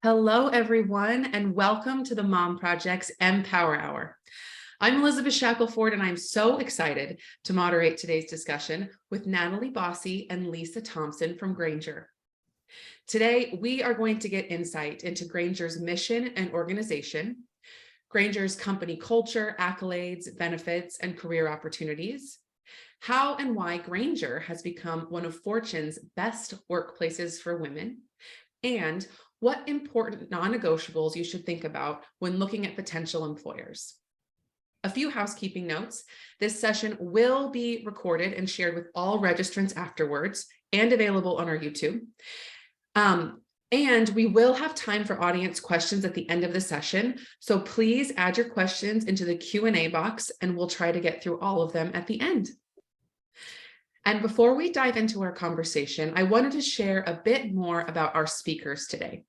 Hello, everyone, and welcome to the Mom Project's mPower Hour. I'm Elizabeth Shackelford, and I'm so excited to moderate today's discussion with Nadalie Bosse and Lisa Thompson from Grainger. Today, we are going to get insight into Grainger's mission and organization, Grainger's company culture, accolades, benefits, and career opportunities, how and why Grainger has become one of Fortune's best workplaces for women, and what important non-negotiables you should think about when looking at potential employers. A few housekeeping notes. This session will be recorded and shared with all registrants afterwards and available on our YouTube. And we will have time for audience questions at the end of the session. So please add your questions into the Q&A box and we'll try to get through all of them at the end. And before we dive into our conversation, I wanted to share a bit more about our speakers today.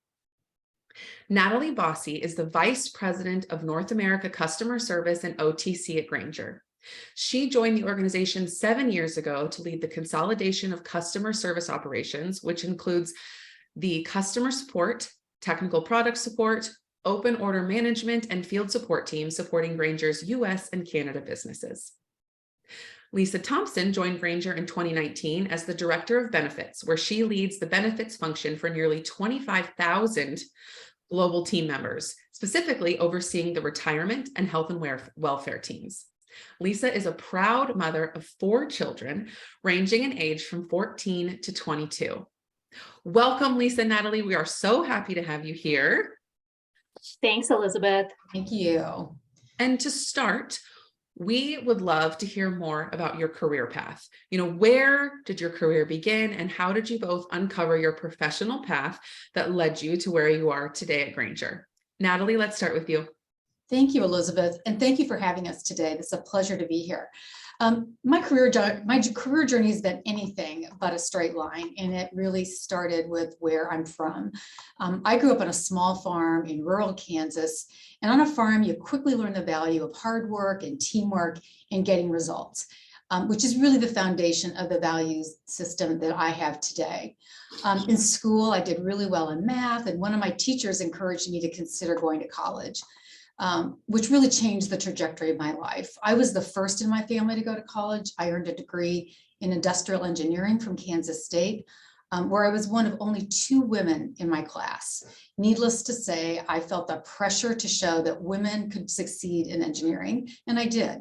Nadalie Bosse is the Vice President of North America Customer Service and OTC at Grainger. She joined the organization 7 years ago to lead the consolidation of customer service operations, which includes the customer support, technical product support, open order management, and field support teams supporting Grainger's US and Canada businesses. Lisa Thompson joined Grainger in 2019 as the Director of Benefits, where she leads the benefits function for nearly 25,000 global team members, specifically overseeing the retirement and health and welfare teams. Lisa is a proud mother of 4 children, ranging in age from 14 to 22. Welcome, Lisa and Nadalie. We are so happy to have you here. Thanks, Elizabeth. Thank you. And to start, we would love to hear more about your career path. Where did your career begin and how did you both uncover your professional path that led you to where you are today at Grainger? Nadalie, let's start with you. Thank you, Elizabeth, and thank you for having us today. It's a pleasure to be here. My career journey has been anything but a straight line, and it really started with where I'm from. I grew up on a small farm in rural Kansas, and on a farm, you quickly learn the value of hard work and teamwork and getting results, which is really the foundation of the values system that I have today. In school, I did really well in math, and one of my teachers encouraged me to consider going to college. Which really changed the trajectory of my life. I was the first in my family to go to college. I earned a degree in industrial engineering from Kansas State, where I was one of only 2 women in my class. Needless to say, I felt the pressure to show that women could succeed in engineering, and I did.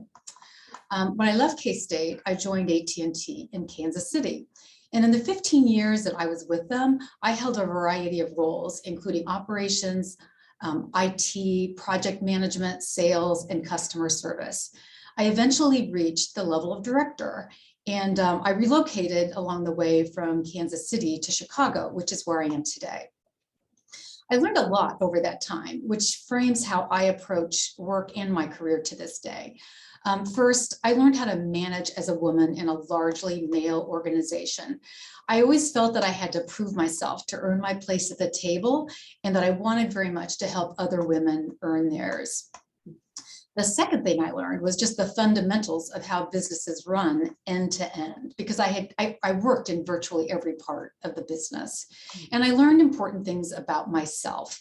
When I left K-State, I joined AT&T in Kansas City. And in the 15 years that I was with them, I held a variety of roles, including operations, IT, project management, sales, and customer service. I eventually reached the level of director, and I relocated along the way from Kansas City to Chicago, which is where I am today. I learned a lot over that time, which frames how I approach work and my career to this day. First, I learned how to manage as a woman in a largely male organization. I always felt that I had to prove myself to earn my place at the table, and that I wanted very much to help other women earn theirs. The second thing I learned was just the fundamentals of how businesses run end to end, because I worked in virtually every part of the business, and I learned important things about myself.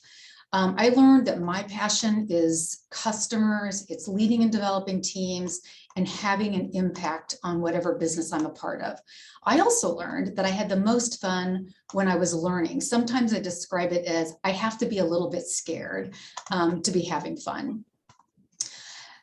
I learned that my passion is customers, it's leading and developing teams, and having an impact on whatever business I'm a part of. I also learned that I had the most fun when I was learning. Sometimes I describe it as I have to be a little bit scared to be having fun.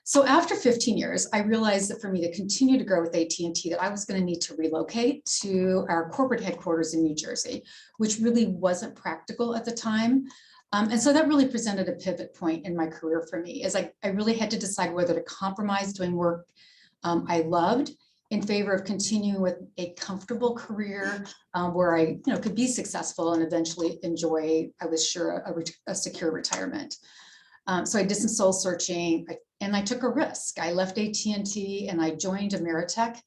So after 15 years, I realized that for me to continue to grow with AT&T, that I was going to need to relocate to our corporate headquarters in New Jersey, which really wasn't practical at the time. And so that really presented a pivot point in my career for me, as I really had to decide whether to compromise doing work I loved in favor of continuing with a comfortable career where I could be successful and eventually enjoy, I was sure, a secure retirement. So I did some soul searching, and I took a risk. I left AT&T and I joined Ameritech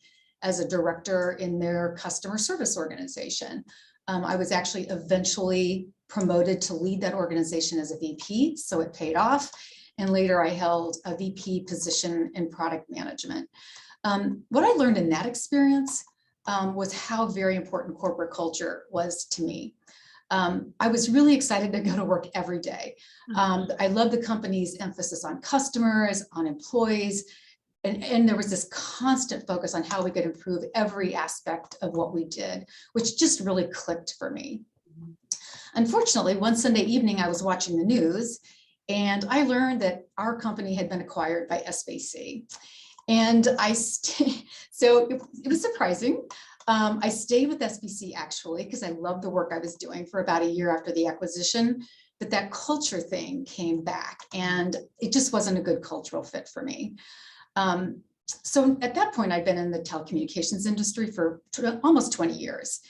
as a director in their customer service organization. I was actually eventually promoted to lead that organization as a VP, so it paid off. And later I held a VP position in product management. What I learned in that experience was how very important corporate culture was to me. I was really excited to go to work every day. I love the company's emphasis on customers, on employees, and there was this constant focus on how we could improve every aspect of what we did, which just really clicked for me. Unfortunately, one Sunday evening, I was watching the news and I learned that our company had been acquired by SBC. And so it was surprising. I stayed with SBC actually, because I loved the work I was doing for about a year after the acquisition, but that culture thing came back and it just wasn't a good cultural fit for me. So at that point, I'd been in the telecommunications industry for almost 20 years.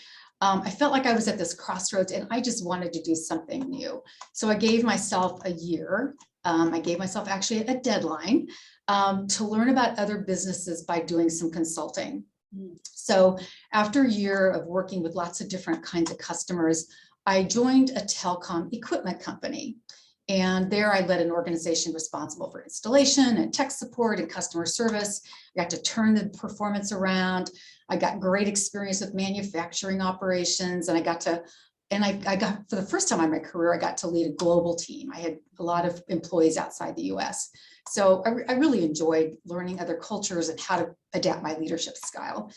I felt like I was at this crossroads and I just wanted to do something new. So I gave myself a year. I gave myself actually a deadline to learn about other businesses by doing some consulting. So after a year of working with lots of different kinds of customers, I joined a telecom equipment company. And there I led an organization responsible for installation and tech support and customer service. I got to turn the performance around. I got great experience with manufacturing operations, and I got for the first time in my career, I got to lead a global team. I had a lot of employees outside the US. So I really enjoyed learning other cultures and how to adapt my leadership style.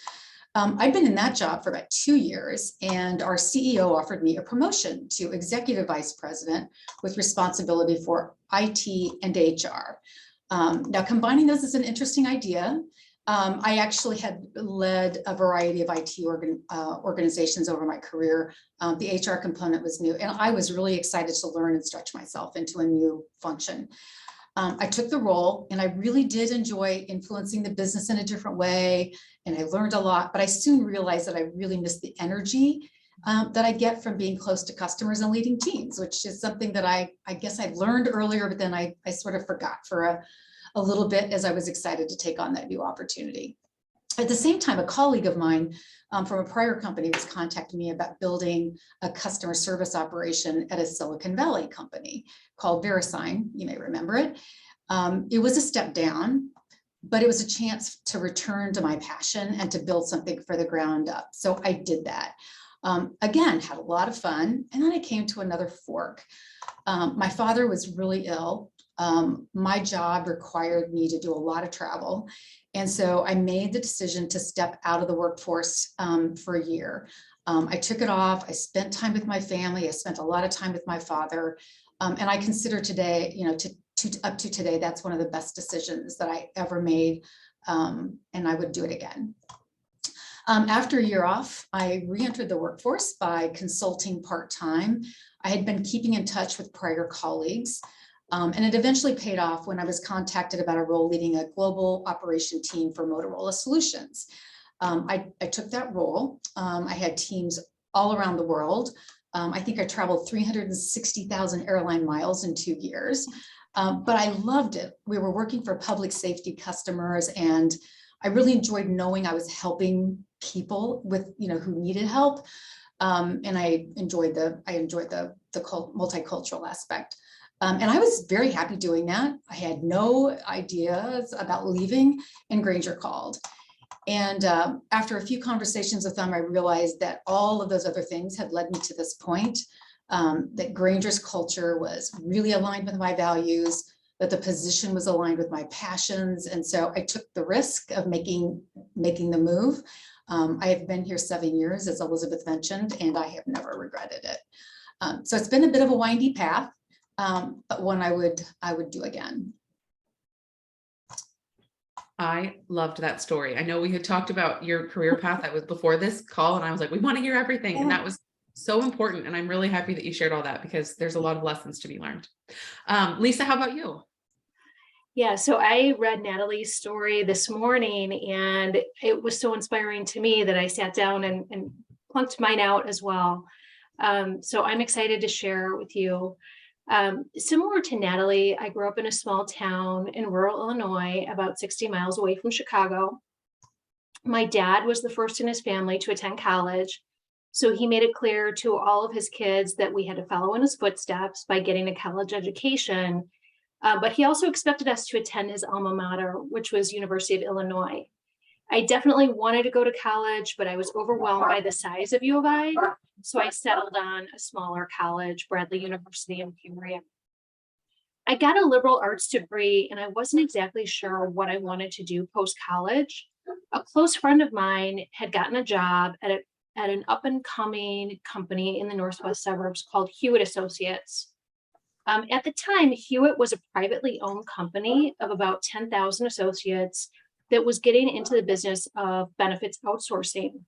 I'd been in that job for about 2 years, and our CEO offered me a promotion to executive vice president with responsibility for IT and HR. Now, combining those is an interesting idea. I actually had led a variety of IT organizations over my career. The HR component was new, and I was really excited to learn and stretch myself into a new function. I took the role and I really did enjoy influencing the business in a different way. And I learned a lot, but I soon realized that I really missed the energy that I get from being close to customers and leading teams, which is something that I guess I learned earlier, but then I sort of forgot for a little bit as I was excited to take on that new opportunity. At the same time, a colleague of mine from a prior company was contacting me about building a customer service operation at a Silicon Valley company called VeriSign. You may remember it. It was a step down, but it was a chance to return to my passion and to build something for the ground up. So I did that. Again, had a lot of fun. And then I came to another fork. My father was really ill. My job required me to do a lot of travel. And so I made the decision to step out of the workforce for a year. I took it off. I spent time with my family. I spent a lot of time with my father. And I consider today, up to today, that's one of the best decisions that I ever made. And I would do it again. After a year off, I re-entered the workforce by consulting part-time. I had been keeping in touch with prior colleagues. And it eventually paid off when I was contacted about a role leading a global operation team for Motorola Solutions. I took that role. I had teams all around the world. I think I traveled 360,000 airline miles in 2 years, but I loved it. We were working for public safety customers, and I really enjoyed knowing I was helping people with, who needed help. And I enjoyed the multicultural aspect. And I was very happy doing that. I had no ideas about leaving, and Grainger called. And after a few conversations with them, I realized that all of those other things had led me to this point, that Grainger's culture was really aligned with my values, that the position was aligned with my passions. And so I took the risk of making the move. I have been here 7 years, as Elizabeth mentioned, and I have never regretted it. So it's been a bit of a windy path. But one I would do again. I loved that story. I know we had talked about your career path that was before this call, and I was like, we want to hear everything. And that was so important. And I'm really happy that you shared all that, because there's a lot of lessons to be learned. Lisa, how about you? Yeah, so I read Natalie's story this morning, and it was so inspiring to me that I sat down and plunked mine out as well. So I'm excited to share with you. Similar to Natalie, I grew up in a small town in rural Illinois, about 60 miles away from Chicago. My dad was the first in his family to attend college, so he made it clear to all of his kids that we had to follow in his footsteps by getting a college education. But he also expected us to attend his alma mater, which was University of Illinois. I definitely wanted to go to college, but I was overwhelmed by the size of U of I. So I settled on a smaller college, Bradley University in Peoria. I got a liberal arts degree and I wasn't exactly sure what I wanted to do post-college. A close friend of mine had gotten a job at an up-and-coming company in the northwest suburbs called Hewitt Associates. At the time, Hewitt was a privately owned company of about 10,000 associates that was getting into the business of benefits outsourcing.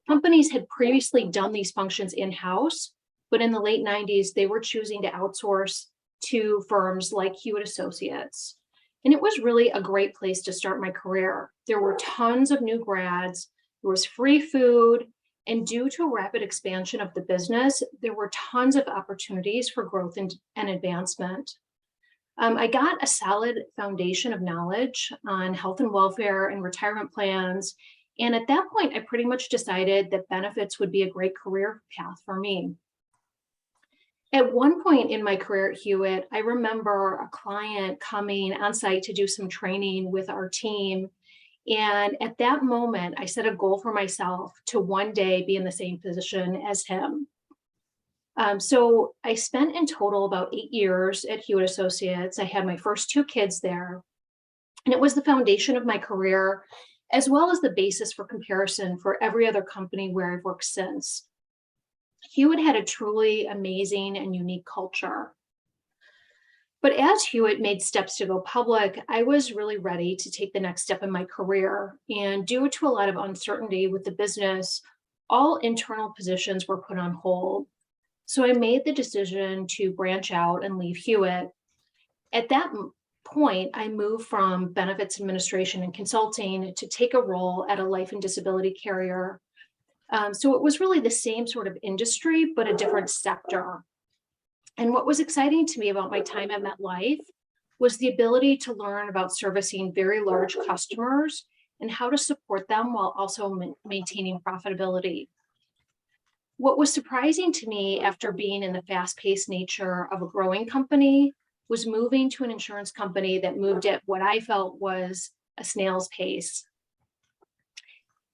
Companies had previously done these functions in-house, but in the late 90s, they were choosing to outsource to firms like Hewitt Associates. And it was really a great place to start my career. There were tons of new grads, there was free food, and due to a rapid expansion of the business, there were tons of opportunities for growth and advancement. I got a solid foundation of knowledge on health and welfare and retirement plans. And at that point, I pretty much decided that benefits would be a great career path for me. At one point in my career at Hewitt, I remember a client coming on site to do some training with our team. And at that moment, I set a goal for myself to one day be in the same position as him. So I spent in total about 8 years at Hewitt Associates. I had my first 2 kids there, and it was the foundation of my career, as well as the basis for comparison for every other company where I've worked since. Hewitt had a truly amazing and unique culture. But as Hewitt made steps to go public, I was really ready to take the next step in my career. And due to a lot of uncertainty with the business, all internal positions were put on hold. So I made the decision to branch out and leave Hewitt. At that point, I moved from benefits administration and consulting to take a role at a life and disability carrier. So it was really the same sort of industry, but a different sector. And what was exciting to me about my time at MetLife was the ability to learn about servicing very large customers and how to support them while also maintaining profitability. What was surprising to me after being in the fast-paced nature of a growing company was moving to an insurance company that moved at what I felt was a snail's pace.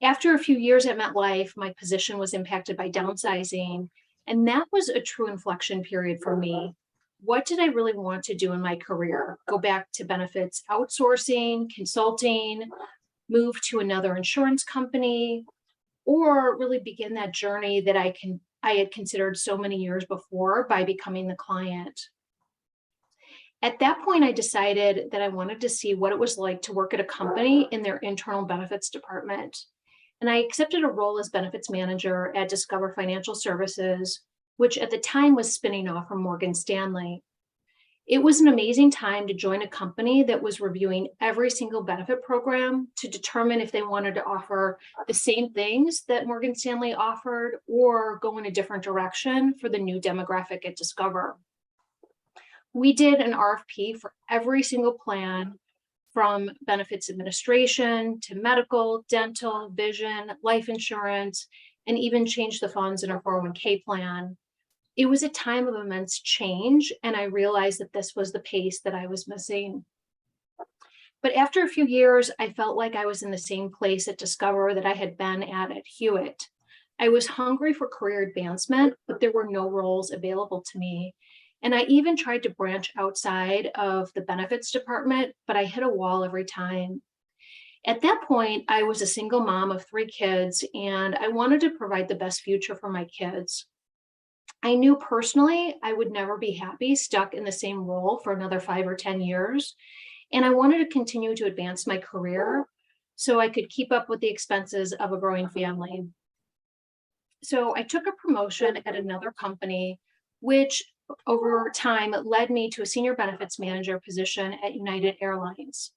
After a few years at MetLife, my position was impacted by downsizing, and that was a true inflection period for me. What did I really want to do in my career? Go back to benefits outsourcing, consulting, move to another insurance company, or really begin that journey that I had considered so many years before by becoming the client. At that point, I decided that I wanted to see what it was like to work at a company in their internal benefits department. And I accepted a role as benefits manager at Discover Financial Services, which at the time was spinning off from Morgan Stanley. It was an amazing time to join a company that was reviewing every single benefit program to determine if they wanted to offer the same things that Morgan Stanley offered or go in a different direction for the new demographic at Discover. We did an RFP for every single plan, from benefits administration to medical, dental, vision, life insurance, and even changed the funds in our 401k plan. It was a time of immense change, and I realized that this was the pace that I was missing. But after a few years, I felt like I was in the same place at Discover that I had been at Hewitt. I was hungry for career advancement, but there were no roles available to me. And I even tried to branch outside of the benefits department, but I hit a wall every time. At that point, I was a single mom of 3 kids, and I wanted to provide the best future for my kids. I knew personally I would never be happy stuck in the same role for another 5 or 10 years. And I wanted to continue to advance my career so I could keep up with the expenses of a growing family. So I took a promotion at another company, which over time led me to a senior benefits manager position at United Airlines.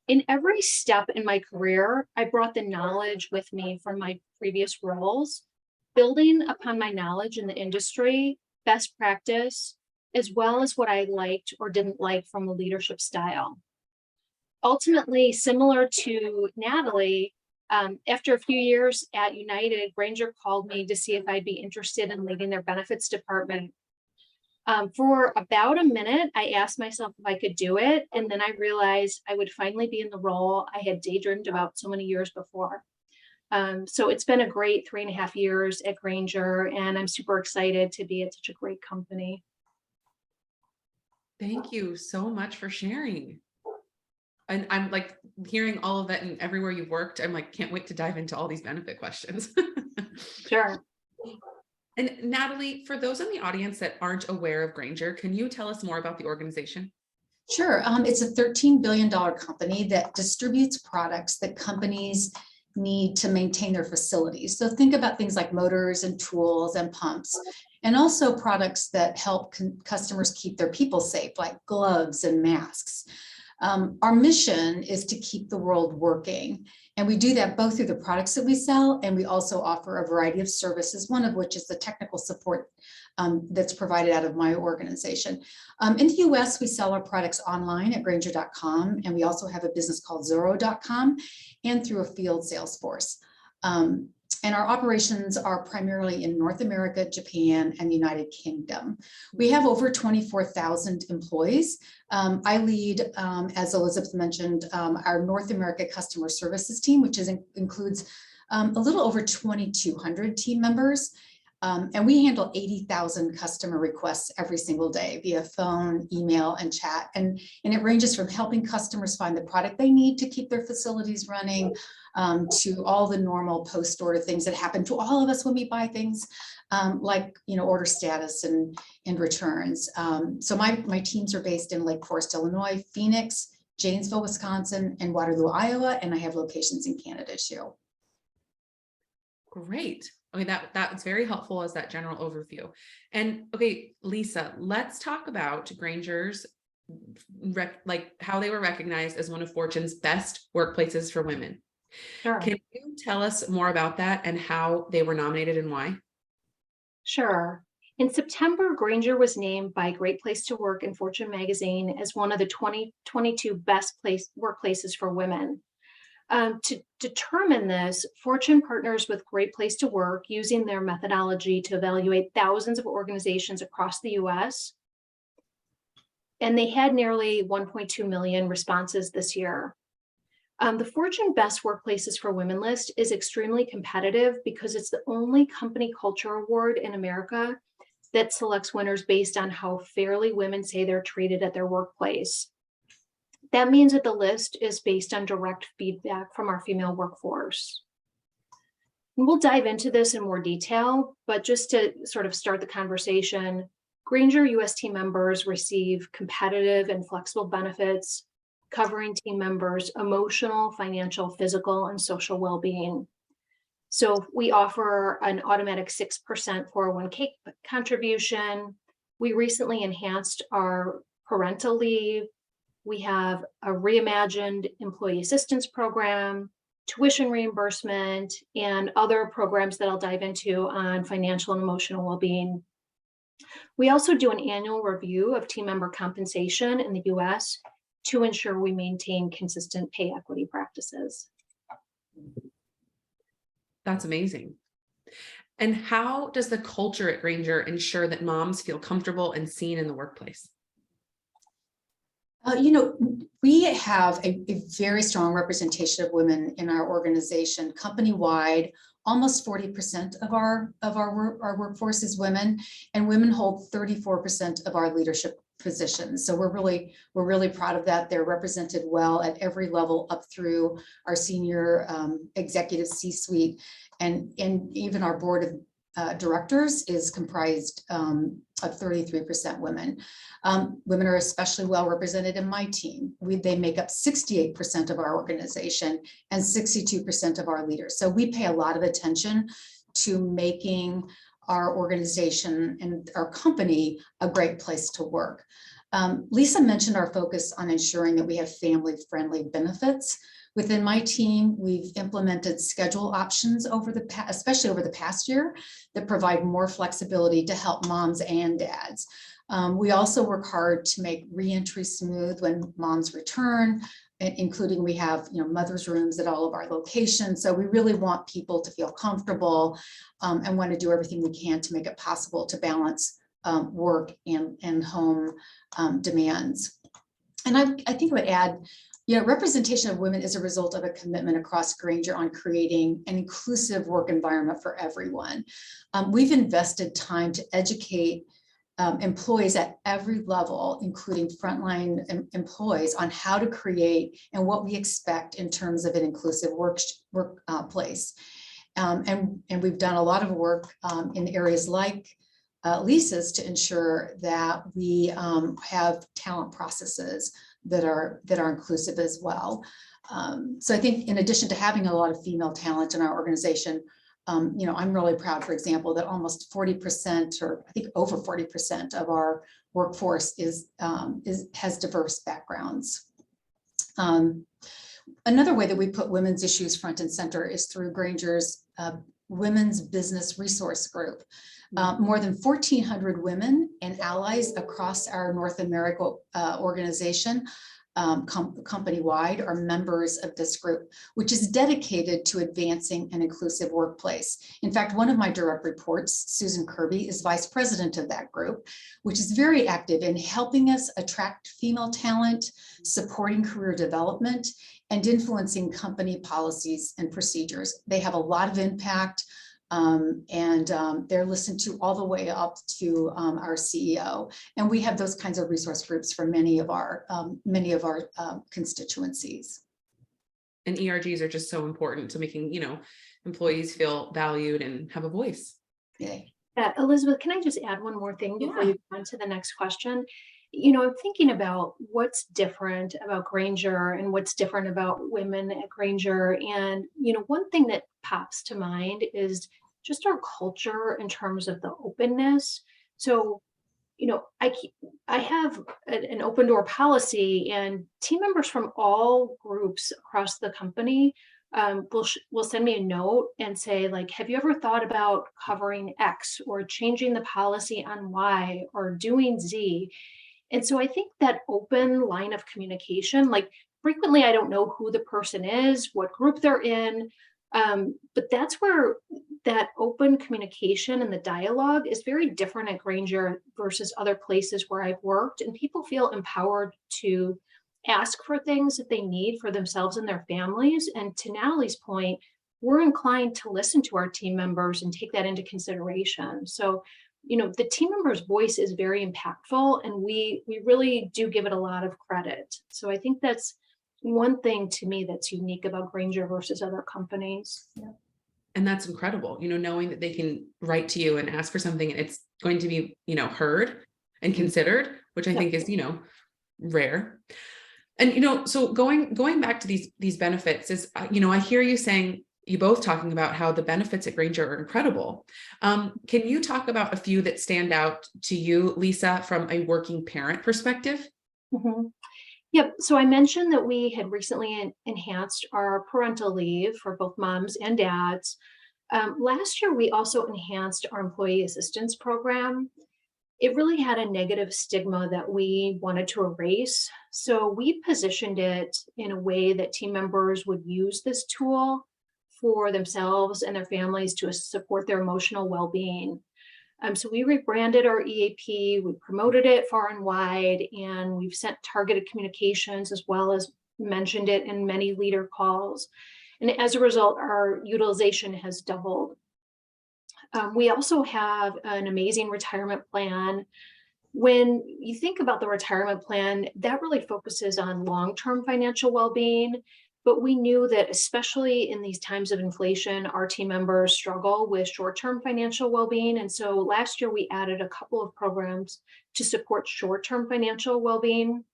In every step in my career, I brought the knowledge with me from my previous roles, building upon my knowledge in the industry, best practice, as well as what I liked or didn't like from the leadership style. Ultimately, similar to Nadalie, after a few years at United, Grainger called me to see if I'd be interested in leading their benefits department. For about a minute, I asked myself if I could do it, and then I realized I would finally be in the role I had daydreamed about so many years before. So it's been a great 3.5 years at Grainger, and I'm super excited to be at such a great company. Thank you so much for sharing. And I'm like hearing all of that and everywhere you've worked, I'm like, can't wait to dive into all these benefit questions. Sure. And Nadalie, for those in the audience that aren't aware of Grainger, can you tell us more about the organization? Sure. It's a $13 billion company that distributes products that companies need to maintain their facilities. So think about things like motors and tools and pumps, and also products that help customers keep their people safe, like gloves and masks. Our mission is to keep the world working. And we do that both through the products that we sell, and we also offer a variety of services, one of which is the technical support that's provided out of my organization. In the US, we sell our products online at Grainger.com, and we also have a business called Zoro.com and through a field sales force. And our operations are primarily in North America, Japan, and the United Kingdom. We have over 24,000 employees. I lead, as Elizabeth mentioned, our North America customer services team, which includes a little over 2,200 team members. And we handle 80,000 customer requests every single day via phone, email, and chat. And it ranges from helping customers find the product they need to keep their facilities running, to all the normal post-order things that happen to all of us when we buy things, like order status and returns. So my teams are based in Lake Forest, Illinois, Phoenix, Janesville, Wisconsin, and Waterloo, Iowa, and I have locations in Canada too. Great. Okay, that's very helpful as that general overview. And okay, Lisa, let's talk about Grainger's how they were recognized as one of Fortune's best workplaces for women. Sure. Can you tell us more about that and how they were nominated and why? Sure. In September, Grainger was named by Great Place to Work in Fortune magazine as one of the 2022 best workplaces for women. To determine this, Fortune partners with Great Place to Work using their methodology to evaluate thousands of organizations across the US. And they had nearly 1.2 million responses this year. The Fortune Best Workplaces for Women list is extremely competitive because it's the only company culture award in America that selects winners based on how fairly women say they're treated at their workplace. That means that the list is based on direct feedback from our female workforce. And we'll dive into this in more detail, but just to sort of start the conversation, Grainger US team members receive competitive and flexible benefits covering team members' emotional, financial, physical, and social well-being. So we offer an automatic 6% 401k contribution. We recently enhanced our parental leave. We have a reimagined employee assistance program, tuition reimbursement, and other programs that I'll dive into on financial and emotional well-being. We also do an annual review of team member compensation in the US to ensure we maintain consistent pay equity practices. That's amazing. And how does the culture at Grainger ensure that moms feel comfortable and seen in the workplace? We have a very strong representation of women in our organization. Company-wide, almost 40% of our workforce is women, and women hold 34% of our leadership positions. So we're really proud of that. They're represented well at every level up through our senior executive C-suite, and even our board of directors is comprised of 33% women. Women are especially well represented in my team. They make up 68% of our organization and 62% of our leaders. So we pay a lot of attention to making our organization and our company a great place to work. Lisa mentioned our focus on ensuring that we have family-friendly benefits. Within my team, we've implemented schedule options especially over the past year, that provide more flexibility to help moms and dads. We also work hard to make reentry smooth when moms return, including we have mother's rooms at all of our locations. So we really want people to feel comfortable and want to do everything we can to make it possible to balance work and home demands. And I think I would add, representation of women is a result of a commitment across Grainger on creating an inclusive work environment for everyone. We've invested time to educate employees at every level, including frontline employees, on how to create and what we expect in terms of an inclusive workplace. And we've done a lot of work in areas like Lisa's to ensure that we have talent processes that are inclusive as well. So I think in addition to having a lot of female talent in our organization, I'm really proud, for example, that almost 40%, or I think over 40% of our workforce has diverse backgrounds. Another way that we put women's issues front and center is through Grainger's Women's Business Resource Group. More than 1,400 women and allies across our North America organization, company-wide, are members of this group, which is dedicated to advancing an inclusive workplace. In fact, one of my direct reports, Susan Kirby, is vice president of that group, which is very active in helping us attract female talent, supporting career development, and influencing company policies and procedures. They have a lot of impact, and they're listened to all the way up to our CEO. And we have those kinds of resource groups for many of our constituencies. And ERGs are just so important to making, employees feel valued and have a voice. Okay. Elizabeth, can I just add one more thing before you go on to the next question? I'm thinking about what's different about Grainger and what's different about women at Grainger. And, one thing that pops to mind is just our culture in terms of the openness. So, I have an open door policy, and team members from all groups across the company will send me a note and say, like, have you ever thought about covering X or changing the policy on Y or doing Z? And so I think that open line of communication, like, frequently I don't know who the person is, what group they're in, but that's where that open communication and the dialogue is very different at Grainger versus other places where I've worked. And people feel empowered to ask for things that they need for themselves and their families. And to Natalie's point, we're inclined to listen to our team members and take that into consideration. So, the team member's voice is very impactful, and we really do give it a lot of credit. So I think that's one thing to me that's unique about Grainger versus other companies. Yeah. And that's incredible, knowing that they can write to you and ask for something and it's going to be, heard and considered, which I think is, rare. And, so going back to these benefits is, I hear you saying, you both talking about how the benefits at Grainger are incredible. Can you talk about a few that stand out to you, Lisa, from a working parent perspective? Mm-hmm. Yep. So I mentioned that we had recently enhanced our parental leave for both moms and dads. Last year, we also enhanced our employee assistance program. It really had a negative stigma that we wanted to erase. So we positioned it in a way that team members would use this tool for themselves and their families to support their emotional well-being. So we rebranded our EAP, we promoted it far and wide, and we've sent targeted communications as well as mentioned it in many leader calls. And as a result, our utilization has doubled. We also have an amazing retirement plan. When you think about the retirement plan, that really focuses on long-term financial well-being. But we knew that especially in these times of inflation, our team members struggle with short-term financial well-being. And so last year we added a couple of programs to support short-term financial well-being.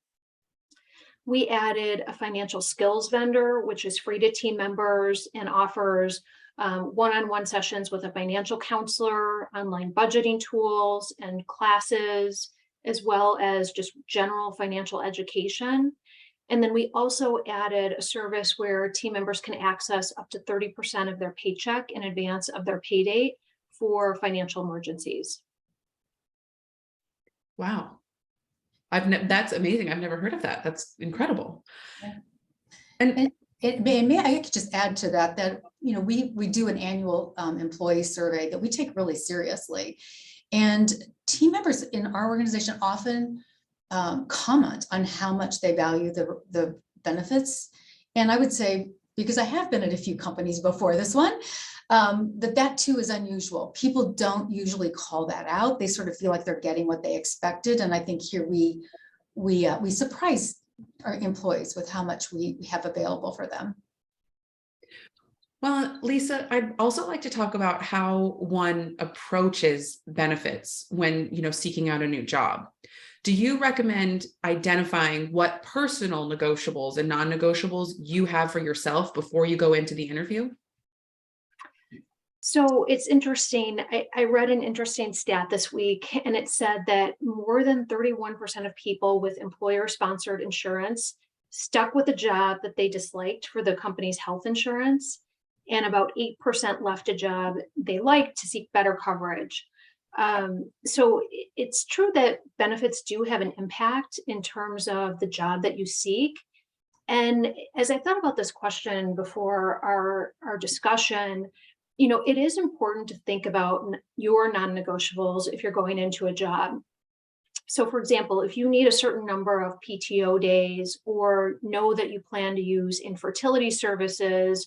We added a financial skills vendor, which is free to team members and offers one-on-one sessions with a financial counselor, online budgeting tools and classes, as well as just general financial education. And then we also added a service where team members can access up to 30% of their paycheck in advance of their pay date for financial emergencies. Wow. That's amazing. I've never heard of that. That's incredible. Yeah. And may I just add to that, we do an annual employee survey that we take really seriously. And team members in our organization often comment on how much they value the benefits. And I would say, because I have been at a few companies before this one, that too is unusual. People don't usually call that out. They sort of feel like they're getting what they expected. And I think here we surprise our employees with how much we have available for them. Well, Lisa, I'd also like to talk about how one approaches benefits when, seeking out a new job. Do you recommend identifying what personal negotiables and non-negotiables you have for yourself before you go into the interview? So it's interesting. I read an interesting stat this week, and it said that more than 31% of people with employer-sponsored insurance stuck with a job that they disliked for the company's health insurance, and about 8% left a job they liked to seek better coverage. So it's true that benefits do have an impact in terms of the job that you seek. And as I thought about this question before our discussion, it is important to think about your non-negotiables if you're going into a job. So for example, if you need a certain number of PTO days or know that you plan to use infertility services,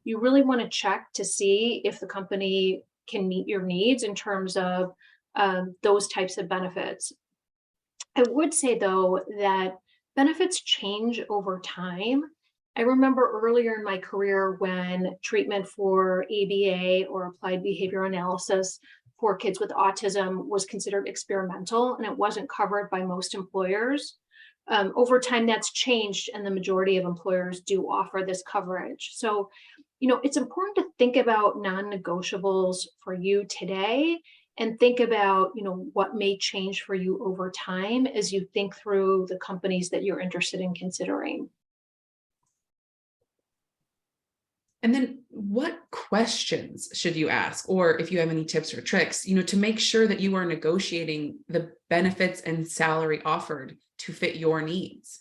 you really want to check to see if the company can meet your needs in terms of those types of benefits. I would say, though, that benefits change over time. I remember earlier in my career when treatment for ABA, or applied behavior analysis, for kids with autism was considered experimental and it wasn't covered by most employers. Over time, that's changed, and the majority of employers do offer this coverage. So, it's important to think about non-negotiables for you today and think about, what may change for you over time as you think through the companies that you're interested in considering. And then what questions should you ask, or if you have any tips or tricks, to make sure that you are negotiating the benefits and salary offered to fit your needs?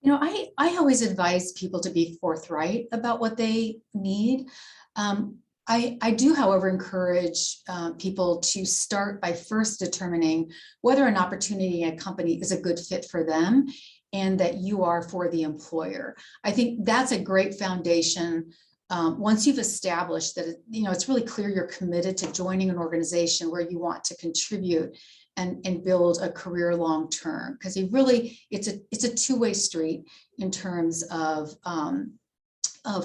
I always advise people to be forthright about what they need. I do, however, encourage people to start by first determining whether an opportunity in a company is a good fit for them and that you are for the employer. I think that's a great foundation. Once you've established that, it's really clear you're committed to joining an organization where you want to contribute and build a career long term, because it's a two-way street in terms of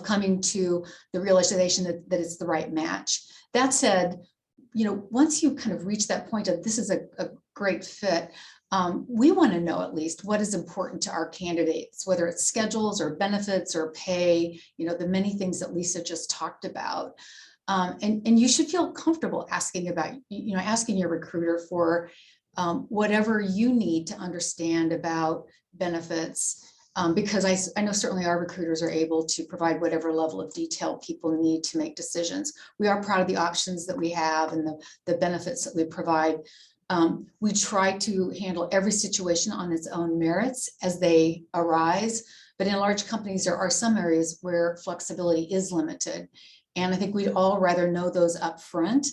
coming to the realization that it's the right match. That said, once you kind of reach that point of this is a great fit, we want to know at least what is important to our candidates, whether it's schedules or benefits or pay, the many things that Lisa just talked about. And you should feel comfortable asking about, asking your recruiter for whatever you need to understand about benefits. Because I know certainly our recruiters are able to provide whatever level of detail people need to make decisions. We are proud of the options that we have and the benefits that we provide. We try to handle every situation on its own merits as they arise, but in large companies, there are some areas where flexibility is limited. And I think we'd all rather know those up front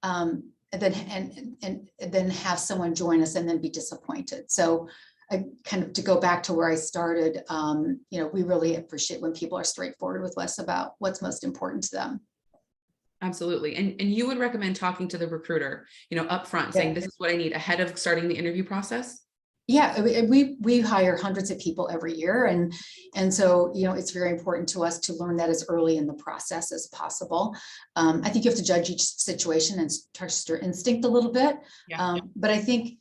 and then have someone join us and then be disappointed. So kind of to go back to where I started, we really appreciate when people are straightforward with us about what's most important to them. Absolutely. And you would recommend talking to the recruiter, up front, saying, this is what I need ahead of starting the interview process? Yeah, we hire hundreds of people every year. And so, it's very important to us to learn that as early in the process as possible. I think you have to judge each situation and trust your instinct a little bit. Yeah. But I think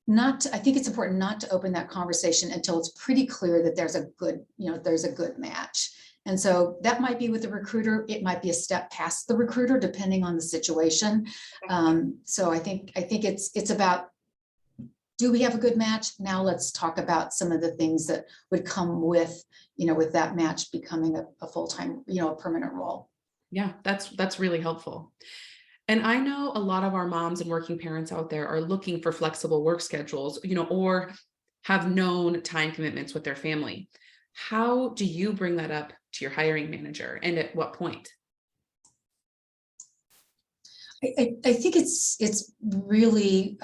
it's important not to open that conversation until it's pretty clear that there's a good match. And so that might be with the recruiter. It might be a step past the recruiter, depending on the situation. So I think it's about, do we have a good match? Now let's talk about some of the things that would come with, with that match becoming a full-time, a permanent role. Yeah, that's really helpful. And I know a lot of our moms and working parents out there are looking for flexible work schedules, or have known time commitments with their family. How do you bring that up to your hiring manager, and at what point? I think it's really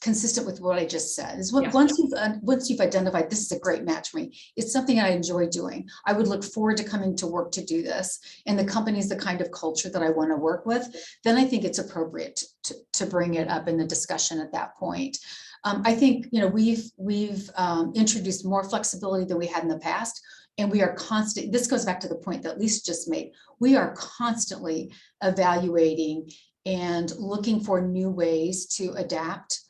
consistent with what I just said. Is Yeah. once you've identified this is a great match for me, it's something I enjoy doing. I would look forward to coming to work to do this, and the company is the kind of culture that I want to work with. Then I think it's appropriate to bring it up in the discussion at that point. I think we've introduced more flexibility than we had in the past. And we are constant. This goes back to the point that Lisa just made. We are constantly evaluating and looking for new ways to adapt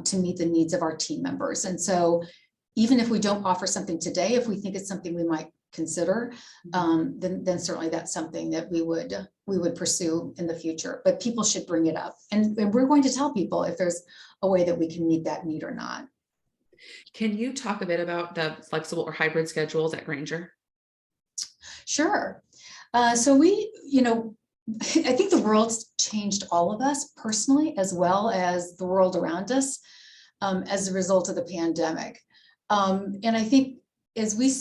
to meet the needs of our team members. And so even if we don't offer something today, if we think it's something we might consider, then certainly that's something that we would pursue in the future. But people should bring it up. And we're going to tell people if there's a way that we can meet that need or not. Can you talk a bit about the flexible or hybrid schedules at Grainger? Sure. So I think the world's changed all of us personally, as well as the world around us, as a result of the pandemic. And I think as we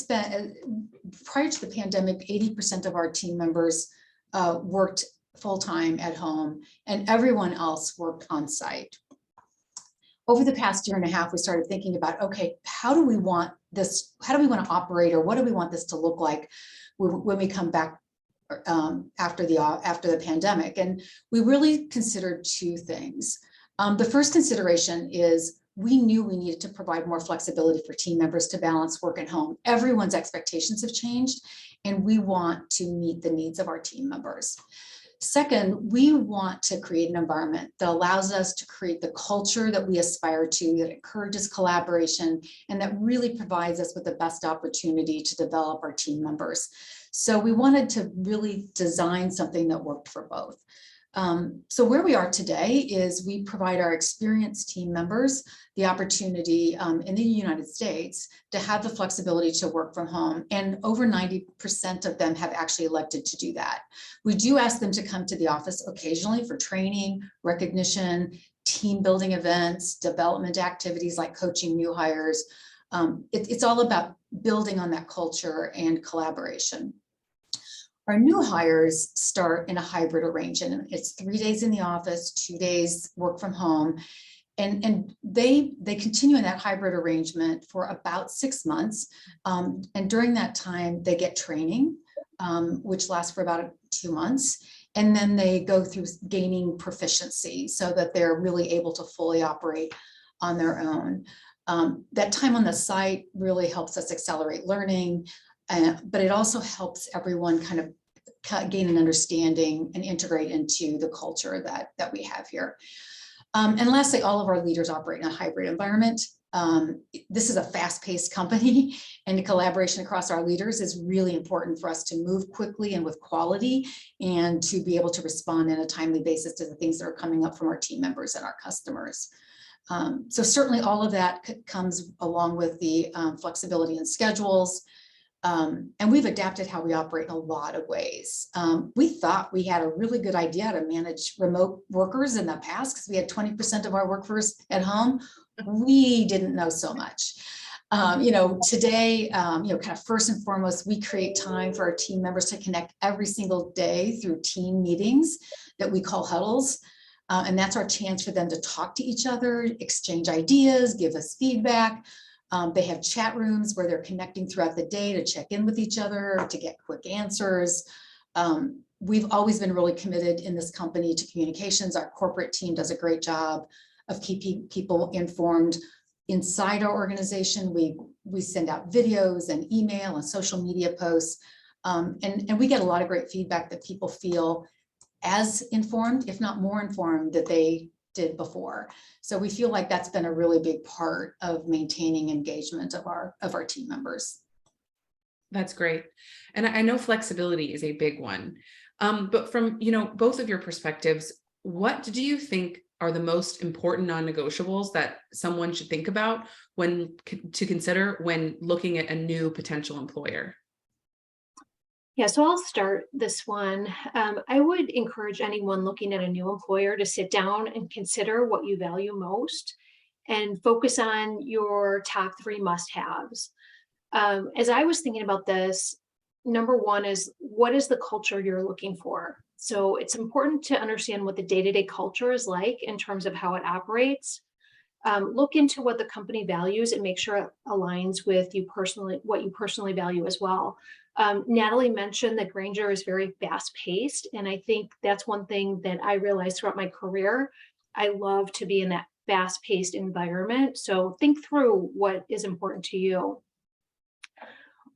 prior to the pandemic, 80% of our team members worked full-time at home, and everyone else worked on site. Over the past year and a half, we started thinking about, okay, how do we want this? How do we want to operate, or what do we want this to look like when we come back after the pandemic? And we really considered two things. The first consideration is we knew we needed to provide more flexibility for team members to balance work and home. Everyone's expectations have changed, and we want to meet the needs of our team members. Second, we want to create an environment that allows us to create the culture that we aspire to, that encourages collaboration, and that really provides us with the best opportunity to develop our team members. So we wanted to really design something that worked for both. So where we are today is we provide our experienced team members the opportunity in the United States to have the flexibility to work from home. And over 90% of them have actually elected to do that. We do ask them to come to the office occasionally for training, recognition, team building events, development activities like coaching new hires. It's all about building on that culture and collaboration. Our new hires start in a hybrid arrangement. It's 3 days in the office, 2 days work from home. And they continue in that hybrid arrangement for about 6 months. And during that time, they get training, which lasts for about 2 months. And then they go through gaining proficiency so that they're really able to fully operate on their own. That time on the site really helps us accelerate learning. But it also helps everyone kind of gain an understanding and integrate into the culture that we have here. And lastly, all of our leaders operate in a hybrid environment. This is a fast-paced company, and the collaboration across our leaders is really important for us to move quickly and with quality, and to be able to respond in a timely basis to the things that are coming up from our team members and our customers. So certainly all of that comes along with the flexibility in schedules. And we've adapted how we operate in a lot of ways. We thought we had a really good idea to manage remote workers in the past because we had 20% of our workforce at home. We didn't know so much. Today, kind of first and foremost, we create time for our team members to connect every single day through team meetings that we call huddles. And that's our chance for them to talk to each other, exchange ideas, give us feedback. They have chat rooms where they're connecting throughout the day to check in with each other, to get quick answers. We've always been really committed in this company to communications. Our corporate team does a great job of keeping people informed. Inside our organization, we send out videos and email and social media posts. And we get a lot of great feedback that people feel as informed, if not more informed, that they did before. So we feel like that's been a really big part of maintaining engagement of our team members. That's great. And I know flexibility is a big one. But from, both of your perspectives, what do you think are the most important non-negotiables that someone should think about to consider when looking at a new potential employer? Yeah, so I'll start this one. I would encourage anyone looking at a new employer to sit down and consider what you value most and focus on your top 3 must-haves. As I was thinking about this, number one is, what is the culture you're looking for? So it's important to understand what the day-to-day culture is like in terms of how it operates. Look into what the company values and make sure it aligns with you personally, what you personally value as well. Natalie mentioned that Grainger is very fast-paced, and I think that's one thing that I realized throughout my career. I love to be in that fast-paced environment. So think through what is important to you.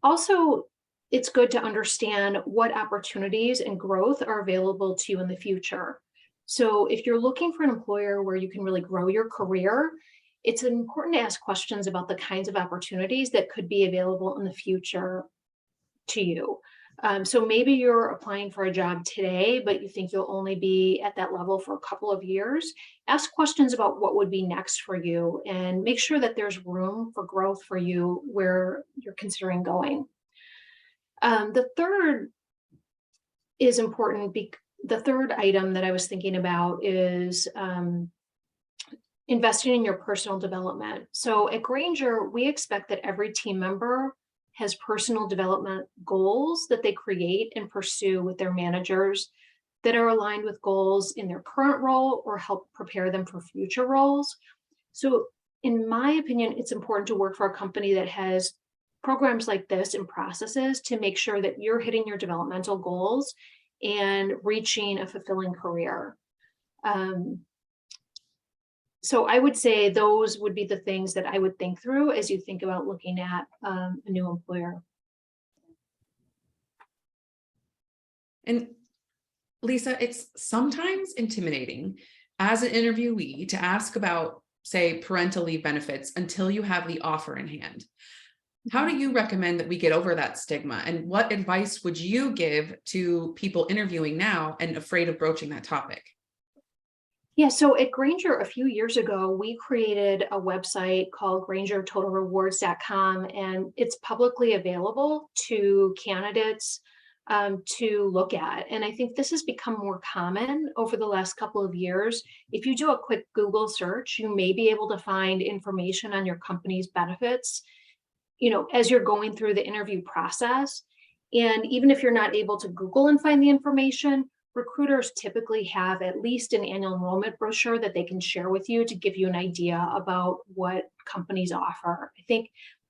Also, it's good to understand what opportunities and growth are available to you in the future. So if you're looking for an employer where you can really grow your career, it's important to ask questions about the kinds of opportunities that could be available in the future to you. So maybe you're applying for a job today, but you think you'll only be at that level for a couple of years. Ask questions about what would be next for you and make sure that there's room for growth for you where you're considering going. The third is important. The third item that I was thinking about is investing in your personal development. So at Grainger, we expect that every team member has personal development goals that they create and pursue with their managers that are aligned with goals in their current role or help prepare them for future roles. So in my opinion, it's important to work for a company that has programs like this and processes to make sure that you're hitting your developmental goals and reaching a fulfilling career. So I would say those would be the things that I would think through as you think about looking at a new employer. And Lisa, it's sometimes intimidating as an interviewee to ask about, say, parental leave benefits until you have the offer in hand. How do you recommend that we get over that stigma? And what advice would you give to people interviewing now and afraid of broaching that topic? Yeah, so at Grainger a few years ago, we created a website called GraingerTotalRewards.com, and it's publicly available to candidates to look at. And I think this has become more common over the last couple of years. If you do a quick Google search, you may be able to find information on your company's benefits, as you're going through the interview process. And even if you're not able to Google and find the information, recruiters typically have at least an annual enrollment brochure that they can share with you to give you an idea about what companies offer. I think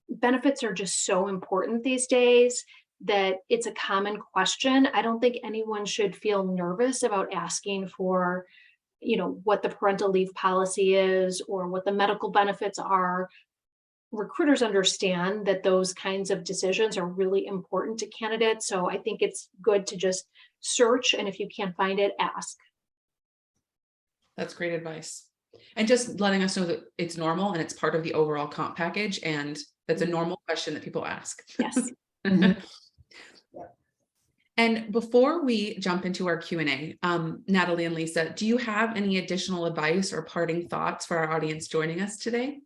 benefits are just so important these days that it's a common question. I don't think anyone should feel nervous about asking for, what the parental leave policy is or what the medical benefits are. Recruiters understand that those kinds of decisions are really important to candidates. So I think it's good to just search, and if you can't find it, ask. That's great advice. And just letting us know that it's normal and it's part of the overall comp package, and that's a normal question that people ask. Yes. And before we jump into our Q&A, Natalie and Lisa, do you have any additional advice or parting thoughts for our audience joining us today?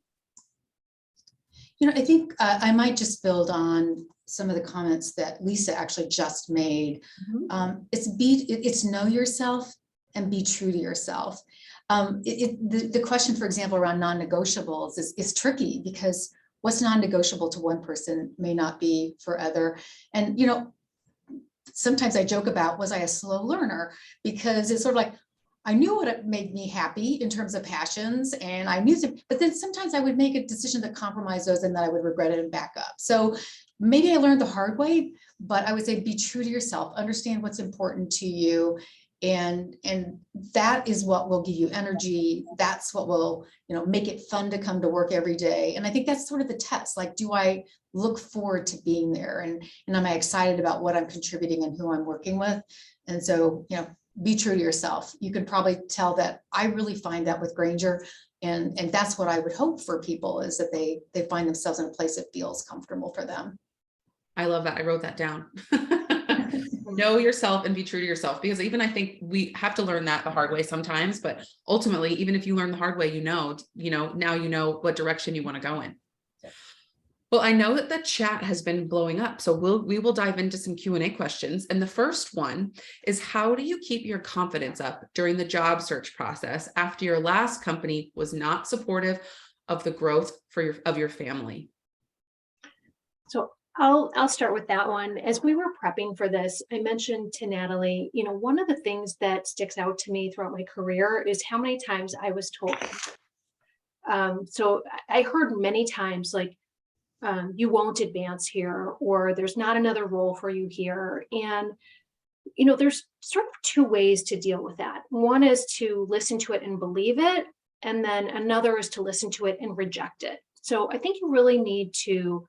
I think I might just build on some of the comments that Lisa actually just made. It's know yourself and be true to yourself. The question, for example, around non-negotiables is tricky because what's non-negotiable to one person may not be for other. And, sometimes I joke about, was I a slow learner? Because it's sort of like, I knew what made me happy in terms of passions, and I knew them, but then sometimes I would make a decision to compromise those and then I would regret it and back up. So maybe I learned the hard way, but I would say be true to yourself, understand what's important to you. And that is what will give you energy. That's what will, make it fun to come to work every day. And I think that's sort of the test. Like, do I look forward to being there? And am I excited about what I'm contributing and who I'm working with? And so, be true to yourself. You can probably tell that I really find that with Grainger. And that's what I would hope for people, is that they find themselves in a place that feels comfortable for them. I love that. I wrote that down. Know yourself and be true to yourself, because even I think we have to learn that the hard way sometimes, but ultimately, even if you learn the hard way, now you know what direction you want to go in. Well, I know that the chat has been blowing up, so we will dive into some Q&A questions. And the first one is, how do you keep your confidence up during the job search process after your last company was not supportive of the growth of your family? So I'll start with that one. As we were prepping for this, I mentioned to Natalie, one of the things that sticks out to me throughout my career is how many times I was told. So I heard many times like, you won't advance here, or there's not another role for you here. And, there's sort of two ways to deal with that. One is to listen to it and believe it. And then another is to listen to it and reject it. So I think you really need to,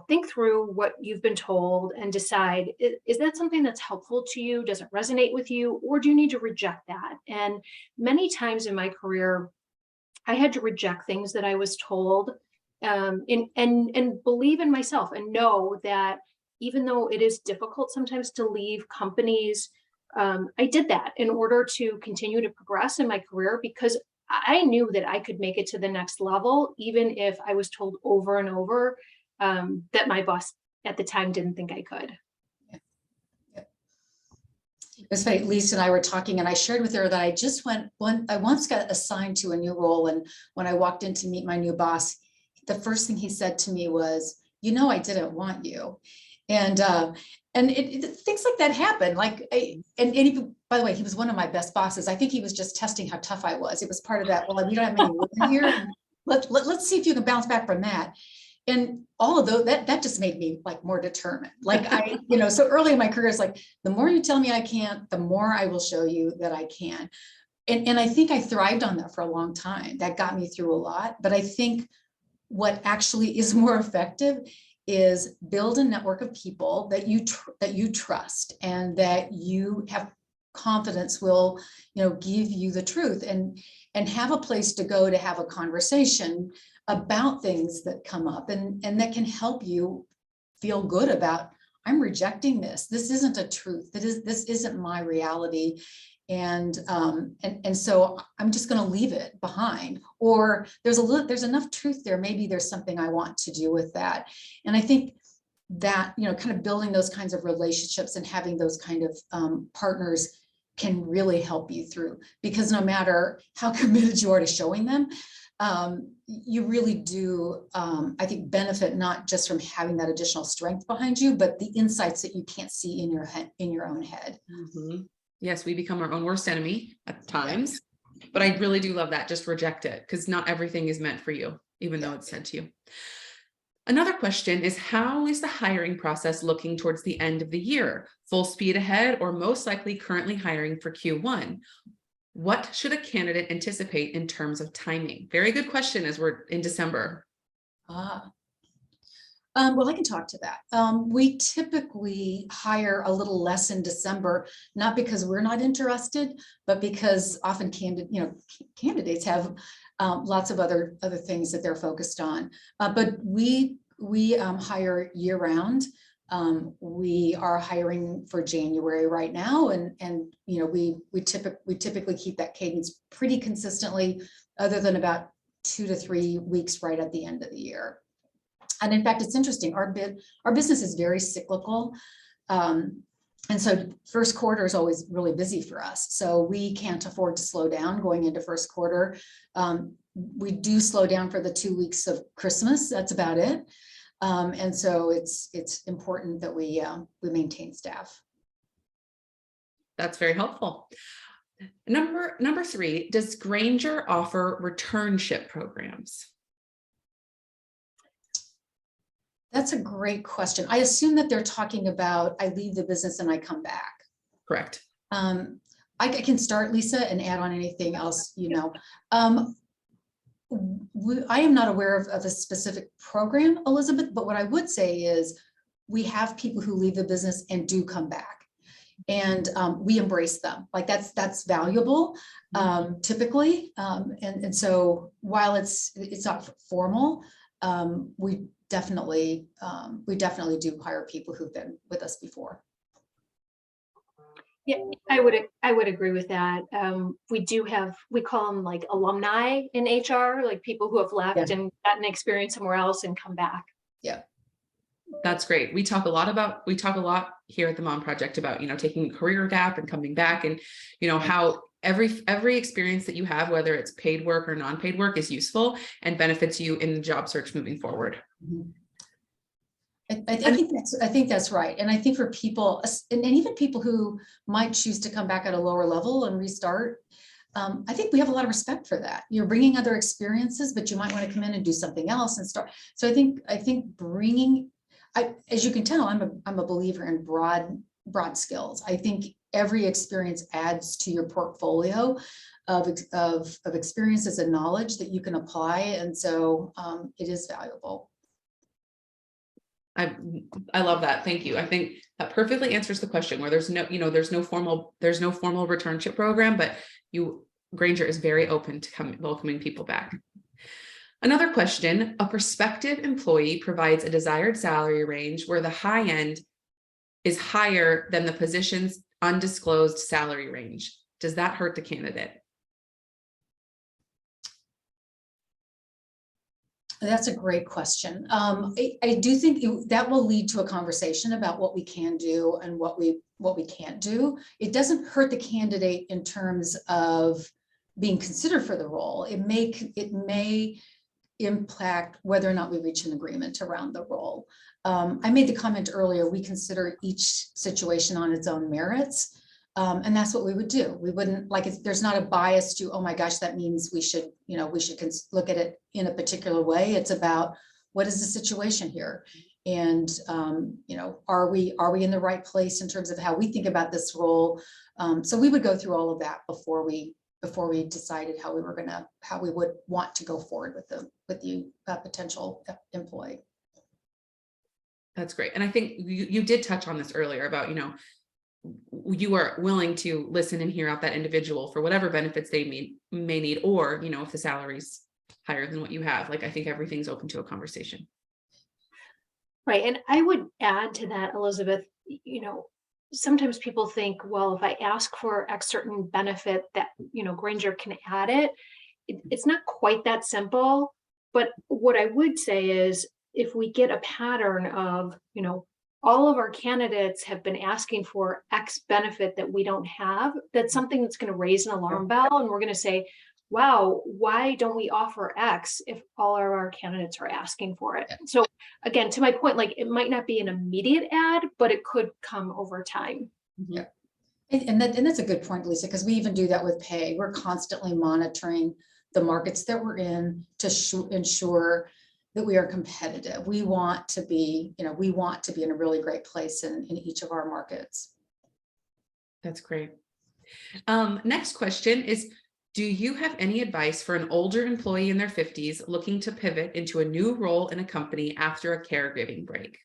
think through what you've been told and decide, is that something that's helpful to you? Does it resonate with you? Or do you need to reject that? And many times in my career, I had to reject things that I was told, and believe in myself and know that even though it is difficult sometimes to leave companies, I did that in order to continue to progress in my career because I knew that I could make it to the next level, even if I was told over and over that my boss at the time didn't think I could. It was funny, Lisa and I were talking and I shared with her that I once got assigned to a new role. And when I walked in to meet my new boss, the first thing he said to me was, I didn't want you. And things like that happen. Like, by the way, he was one of my best bosses. I think he was just testing how tough I was. It was part of that. Well, we don't have many women here. Let's see if you can bounce back from that. And all of those, that just made me like more determined. Like so early in my career, it's like, the more you tell me I can't, the more I will show you that I can. And I think I thrived on that for a long time. That got me through a lot. But I think what actually is more effective is build a network of people that you trust and that you have confidence will, give you the truth and have a place to go to have a conversation about things that come up and that can help you feel good about, I'm rejecting this. This isn't a truth. This isn't my reality. And so I'm just going to leave it behind, or there's enough truth there. Maybe there's something I want to do with that. And I think that, kind of building those kinds of relationships and having those kind of partners can really help you through, because no matter how committed you are to showing them, you really do, I think, benefit not just from having that additional strength behind you, but the insights that you can't see in your own head. Mm-hmm. Yes, we become our own worst enemy at times, but I really do love that. Just reject it, because not everything is meant for you, even though it's said to you. Another question is, how is the hiring process looking towards the end of the year? Full speed ahead, or most likely currently hiring for Q1? What should a candidate anticipate in terms of timing? Very good question as we're in December. Well, I can talk to that. We typically hire a little less in December, not because we're not interested, but because often candidates have lots of other things that they're focused on. But we hire year round. We are hiring for January right now, and we typically keep that cadence pretty consistently, other than about 2 to 3 weeks right at the end of the year. And in fact, it's interesting. Our business is very cyclical, and so first quarter is always really busy for us. So we can't afford to slow down going into first quarter. We do slow down for the 2 weeks of Christmas. That's about it. And so it's important that we maintain staff. That's very helpful. Number 3, does Grainger offer returnship programs? That's a great question. I assume that they're talking about, I leave the business and I come back. Correct. I can start, Lisa, and add on anything else, I am not aware of a specific program, Elizabeth, but what I would say is we have people who leave the business and do come back, and we embrace them. Like that's valuable, typically. And so while it's not formal, we definitely do hire people who've been with us before. Yeah, I would agree with that. We call them like alumni in HR, like people who have left and gotten experience somewhere else and come back. Yeah. That's great. We talk a lot here at the Mom Project about, taking a career gap and coming back, and, how every experience that you have, whether it's paid work or non-paid work, is useful and benefits you in the job search moving forward. Mm-hmm. I think that's right. And I think for people, and even people who might choose to come back at a lower level and restart, I think we have a lot of respect for that. You're bringing other experiences, but you might want to come in and do something else and start. So I think bringing, as you can tell, I'm a believer in broad skills. I think every experience adds to your portfolio of experiences and knowledge that you can apply. And so it is valuable. I love that. Thank you. I think that perfectly answers the question where there's no, there's no formal returnship program, but Grainger is very open to welcoming people back. Another question, a prospective employee provides a desired salary range where the high end is higher than the position's undisclosed salary range. Does that hurt the candidate? That's a great question. I do think that will lead to a conversation about what we can do and what we can't do. It doesn't hurt the candidate in terms of being considered for the role. It may impact whether or not we reach an agreement around the role. I made the comment earlier, we consider each situation on its own merits. And that's what we would do. We wouldn't there's not a bias to, oh my gosh, that means we should look at it in a particular way. It's about what is the situation here? And, are we in the right place in terms of how we think about this role? So we would go through all of that before we decided how we would want to go forward with the potential employee. That's great. And I think you did touch on this earlier about, you are willing to listen and hear out that individual for whatever benefits they may need, or, if the salary's higher than what you have, I think everything's open to a conversation. Right. And I would add to that, Elizabeth, sometimes people think, well, if I ask for X certain benefit that, Grainger can add it. It's not quite that simple. But what I would say is if we get a pattern of, all of our candidates have been asking for X benefit that we don't have, that's something that's going to raise an alarm bell. And we're going to say, wow, why don't we offer X if all of our candidates are asking for it? So again, to my point, it might not be an immediate ad, but it could come over time. Yeah. And that's a good point, Lisa, because we even do that with pay. We're constantly monitoring the markets that we're in to ensure that we are competitive. We want to be in a really great place in each of our markets. That's great. Next question is, do you have any advice for an older employee in their 50s looking to pivot into a new role in a company after a caregiving break?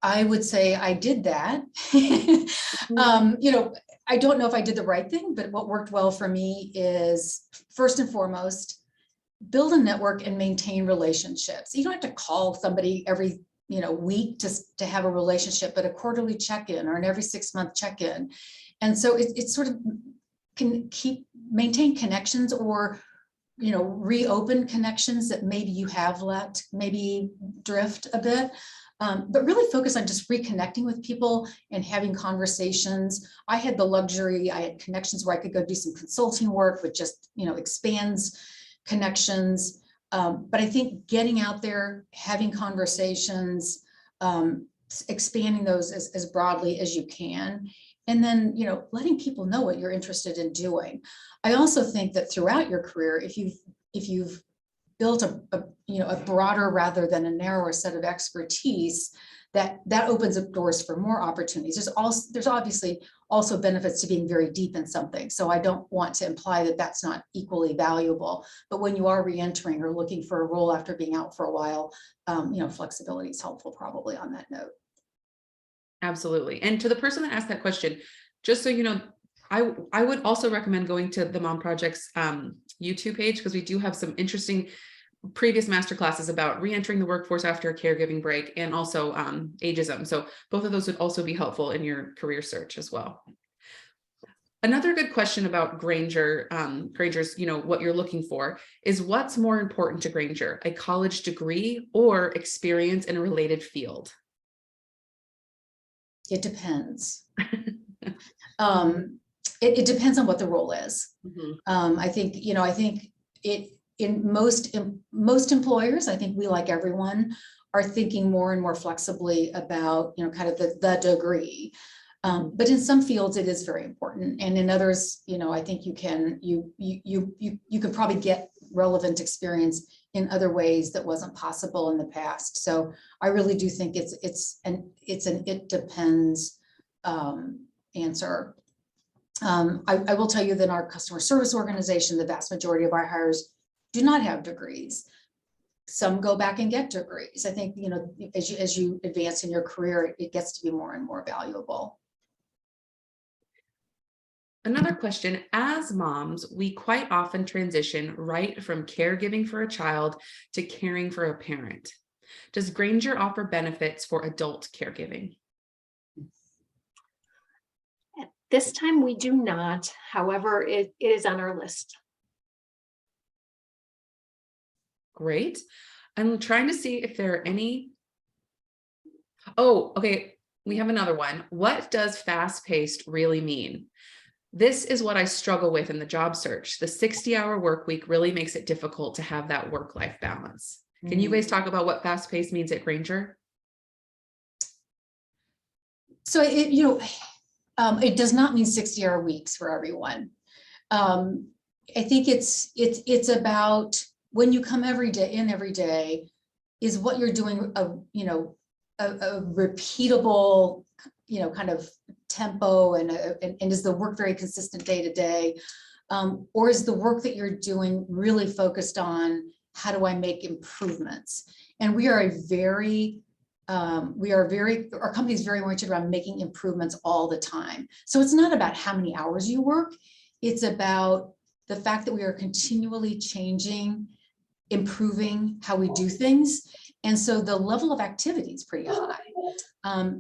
I would say I did that. I don't know if I did the right thing, but what worked well for me is, first and foremost, build a network and maintain relationships. You don't have to call somebody every week to have a relationship, but a quarterly check-in or an every 6-month check-in. And so it sort of can maintain connections, or reopen connections that maybe you have let maybe drift a bit. But really focus on just reconnecting with people and having conversations. I had the luxury, I had connections where I could go do some consulting work, which just, expands connections. But I think getting out there, having conversations, expanding those as broadly as you can. And then, letting people know what you're interested in doing. I also think that throughout your career, if you've built a broader rather than a narrower set of expertise, that opens up doors for more opportunities. There's obviously also benefits to being very deep in something. So I don't want to imply that that's not equally valuable, but when you are re-entering or looking for a role after being out for a while, flexibility is helpful probably on that note. Absolutely. And to the person that asked that question, just so you know, I would also recommend going to the Mom Project's YouTube page, because we do have some interesting previous masterclasses about re-entering the workforce after a caregiving break, and also ageism. So both of those would also be helpful in your career search as well. Another good question about Grainger's, what you're looking for is, what's more important to Grainger, a college degree or experience in a related field? It depends. It depends on what the role is. I think in most employers, I think we, like everyone, are thinking more and more flexibly about, kind of the degree. But in some fields it is very important, and in others, I think you can probably get relevant experience in other ways that wasn't possible in the past. So I really do think it's an it depends answer. I will tell you that in our customer service organization, the vast majority of our hires do not have degrees. Some go back and get degrees. I think, as you advance in your career, it gets to be more and more valuable. Another question, as moms, we quite often transition right from caregiving for a child to caring for a parent. Does Grainger offer benefits for adult caregiving? At this time, we do not. However, it is on our list. Great. I'm trying to see if there are any. Oh, okay. We have another one. What does fast-paced really mean? This is what I struggle with in the job search. The 60-hour work week really makes it difficult to have that work-life balance. Can you guys talk about what fast-paced means at Grainger? So it does not mean 60-hour weeks for everyone. I think it's about when you come every day, is what you're doing a repeatable, kind of tempo, and is the work very consistent day to day, or is the work that you're doing really focused on how do I make improvements? And our company is very oriented around making improvements all the time. So it's not about how many hours you work. It's about the fact that we are continually changing, improving how we do things. And so the level of activity is pretty high.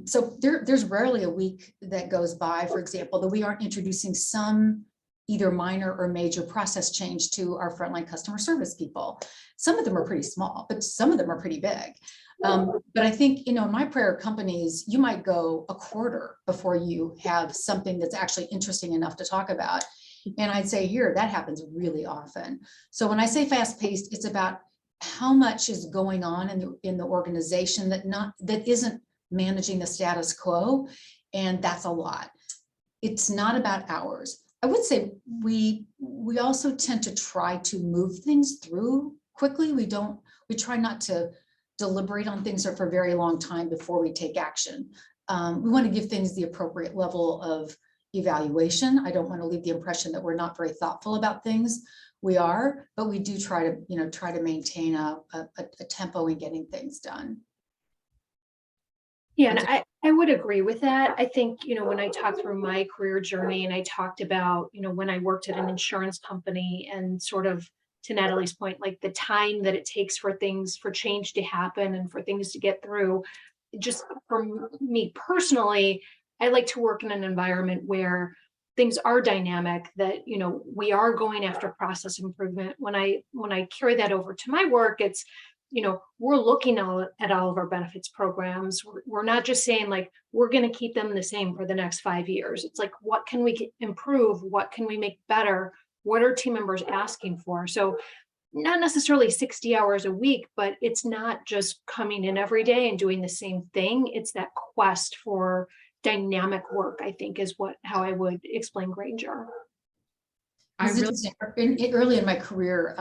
So there's rarely a week that goes by, for example, that we aren't introducing some either minor or major process change to our frontline customer service people. Some of them are pretty small, but some of them are pretty big. But I think, in my prior companies, you might go a quarter before you have something that's actually interesting enough to talk about. And I'd say here, that happens really often. So when I say fast-paced, it's about how much is going on in the organization that isn't managing the status quo, and that's a lot. It's not about hours. I would say we also tend to try to move things through quickly. We try not to deliberate on things for a very long time before we take action. We want to give things the appropriate level of evaluation. I don't want to leave the impression that we're not very thoughtful about things. We are, but we do try to maintain a tempo in getting things done. Yeah, and I would agree with that. I think, when I talked through my career journey and I talked about, when I worked at an insurance company, and sort of to Natalie's point, like the time that it takes for change to happen and for things to get through, just for me personally, I like to work in an environment where things are dynamic, that, we are going after process improvement. When I carry that over to my work, it's, we're looking at all of our benefits programs. We're not just saying like, we're going to keep them the same for the next 5 years. It's like, what can we improve? What can we make better? What are team members asking for? So not necessarily 60 hours a week, but it's not just coming in every day and doing the same thing. It's that quest for dynamic work, I think, is how I would explain Grainger. Early in my career,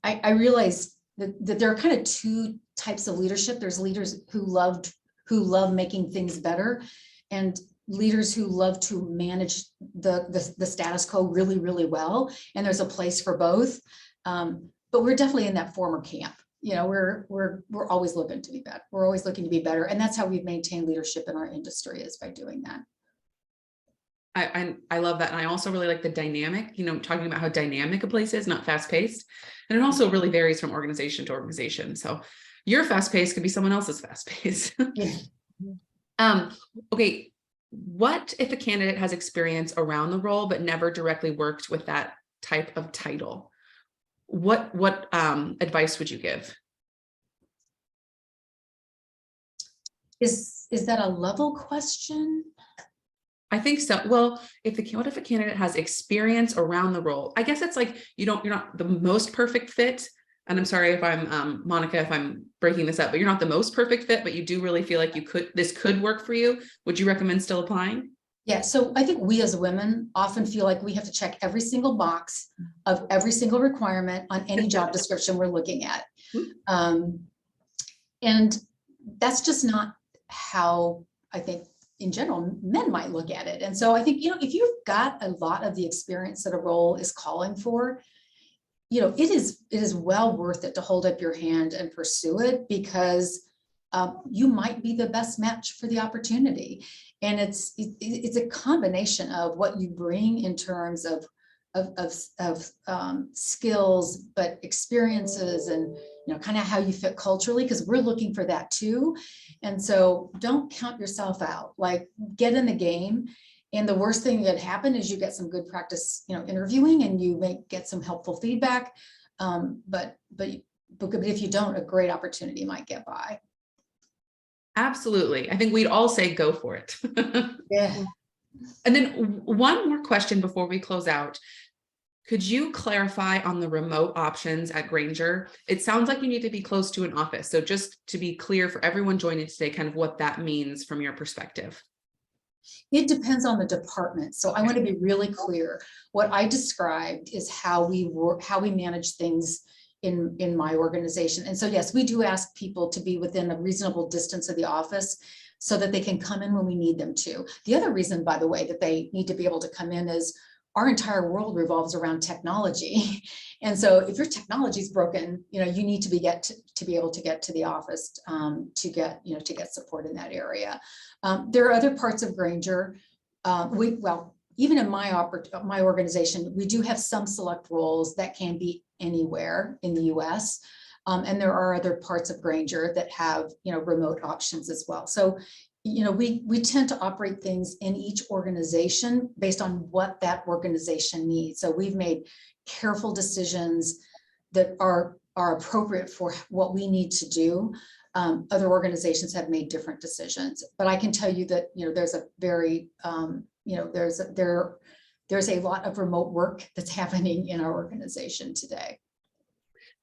I realized that there are kind of two types of leadership. There's leaders who love making things better, and leaders who love to manage the status quo really, really well. And there's a place for both. But we're definitely in that former camp. We're always looking to be better. We're always looking to be better. And that's how we've maintained leadership in our industry, is by doing that. I love that. And I also really like the dynamic, talking about how dynamic a place is, not fast paced. And it also really varies from organization to organization. So your fast paced could be someone else's fast paced. Yeah. Okay. What if a candidate has experience around the role, but never directly worked with that type of title? What advice would you give? Is that a level question? I think so. Well, what if a candidate has experience around the role? I guess it's like, you're not the most perfect fit. And I'm sorry if I'm, Monica, if I'm breaking this up, but you're not the most perfect fit, but you do really feel like this could work for you. Would you recommend still applying? Yeah, so I think we as women often feel like we have to check every single box of every single requirement on any job description we're looking at. And that's just not how I think in general men might look at it. And so I think, if you've got a lot of the experience that a role is calling for, it is well worth it to hold up your hand and pursue it, because you might be the best match for the opportunity. And it's a combination of what you bring in terms of skills, but experiences, and kind of how you fit culturally, because we're looking for that too. And so don't count yourself out, like get in the game. And the worst thing that happen is you get some good practice, interviewing, and you may get some helpful feedback. But if you don't, a great opportunity might get by. Absolutely. I think we'd all say go for it. Yeah. And then one more question before we close out. Could you clarify on the remote options at Grainger? It sounds like you need to be close to an office. So just to be clear for everyone joining today, kind of what that means from your perspective. It depends on the department. So I want to be really clear. What I described is how we manage things in my organization. And so, yes, we do ask people to be within a reasonable distance of the office so that they can come in when we need them to. The other reason, by the way, that they need to be able to come in is our entire world revolves around technology. And so if your technology is broken, you need to be able to get to the office to get support in that area. There are other parts of Grainger. Even in my organization, we do have some select roles that can be anywhere in the US. And there are other parts of Grainger that have, remote options as well. So, we tend to operate things in each organization based on what that organization needs. So we've made careful decisions that are appropriate for what we need to do. Other organizations have made different decisions, but I can tell you that, there's a very, there's a lot of remote work that's happening in our organization today.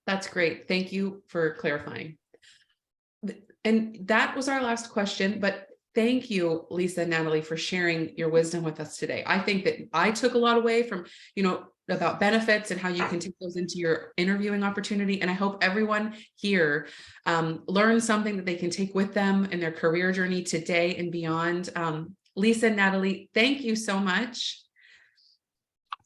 That's great. Thank you for clarifying. And that was our last question, but thank you, Lisa and Nadalie, for sharing your wisdom with us today. I think that I took a lot away from, about benefits and how you can take those into your interviewing opportunity. And I hope everyone here learns something that they can take with them in their career journey today and beyond. Lisa and Nadalie, thank you so much.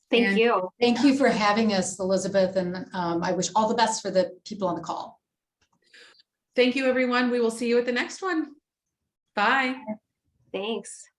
Thank you. Thank you for having us, Elizabeth. And I wish all the best for the people on the call. Thank you, everyone. We will see you at the next one. Bye. Thanks.